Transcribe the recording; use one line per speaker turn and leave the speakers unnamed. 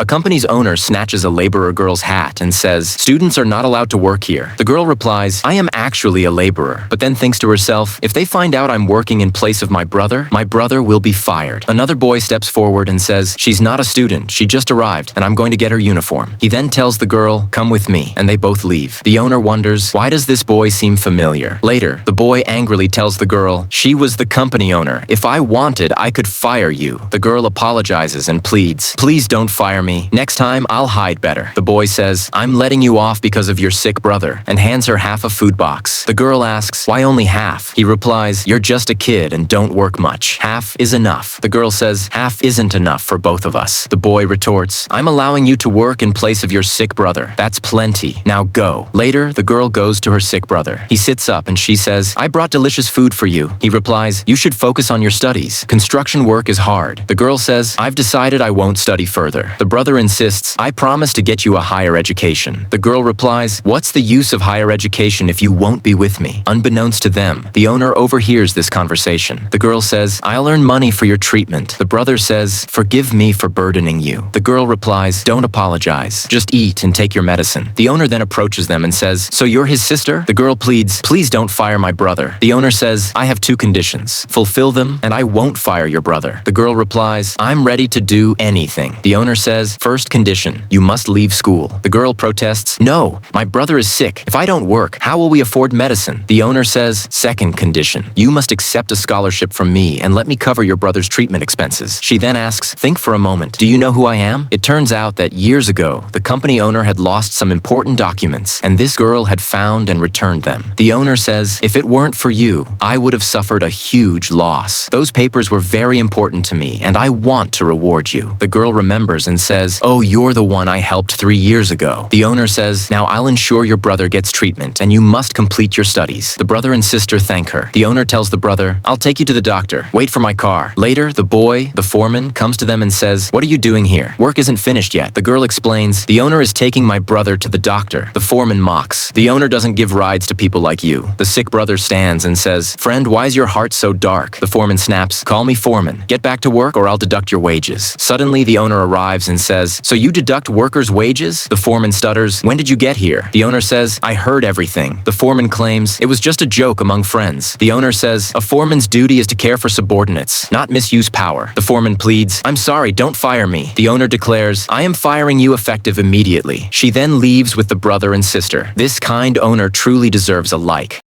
A company's owner snatches a laborer girl's hat and says, "Students are not allowed to work here." The girl replies, "I am actually a laborer," but then thinks to herself, "If they find out I'm working in place of my brother will be fired." Another boy steps forward and says, "She's not a student, she just arrived, and I'm going to get her uniform." He then tells the girl, "Come with me," and they both leave. The owner wonders, why does this boy seem familiar? Later, the boy angrily tells the girl, "She was the company owner. If I wanted, I could fire you." The girl apologizes and pleads, "Please don't fire me. Next time, I'll hide better." The boy says, "I'm letting you off because of your sick brother," and hands her half a food box. The girl asks, "Why only half?" He replies, "You're just a kid and don't work much. Half is enough." The girl says, "Half isn't enough for both of us." The boy retorts, "I'm allowing you to work in place of your sick brother. That's plenty. Now go." Later, the girl goes to her sick brother. He sits up and she says, "I brought delicious food for you." He replies, "You should focus on your studies. Construction work is hard." The girl says, "I've decided I won't study further." The brother insists, "I promise to get you a higher education." The girl replies, "What's the use of higher education if you won't be with me?" Unbeknownst to them, the owner overhears this conversation. The girl says, "I'll earn money for your treatment." The brother says, "Forgive me for burdening you." The girl replies, "Don't apologize. Just eat and take your medicine." The owner then approaches them and says, "So you're his sister?" The girl pleads, "Please don't fire my brother." The owner says, "I have two conditions. Fulfill them, and I won't fire your brother." The girl replies, "I'm ready to do anything." The owner says, "First condition, you must leave school." The girl protests, "No, my brother is sick. If I don't work, how will we afford medicine?" The owner says, "Second condition, you must accept a scholarship from me and let me cover your brother's treatment expenses." She then asks, "Think for a moment. Do you know who I am?" It turns out that years ago, the company owner had lost some important documents, and this girl had found and returned them. The owner says, "If it weren't for you, I would have suffered a huge loss. Those papers were very important to me, and I want to reward you." The girl remembers and says, "Oh, you're the one I helped 3 years ago." The owner says, "Now I'll ensure your brother gets treatment, and you must complete your studies." The brother and sister thank her. The owner tells the brother, "I'll take you to the doctor. Wait for my car." Later, the boy, the foreman, comes to them and says, "What are you doing here? Work isn't finished yet." The girl explains, "The owner is taking my brother to the doctor." The foreman mocks, "The owner doesn't give rides to people like you." The sick brother stands and says, "Friend, why is your heart so dark?" The foreman snaps, "Call me foreman. Get back to work or I'll deduct your wages." Suddenly, the owner arrives and says, "So you deduct workers' wages?" The foreman stutters, "When did you get here?" The owner says, "I heard everything." The foreman claims, "It was just a joke among friends." The owner says, "A foreman's duty is to care for subordinates, not misuse power." The foreman pleads, "I'm sorry, don't fire me." The owner declares, "I am firing you effective immediately." She then leaves with the brother and sister. This kind owner truly deserves a like.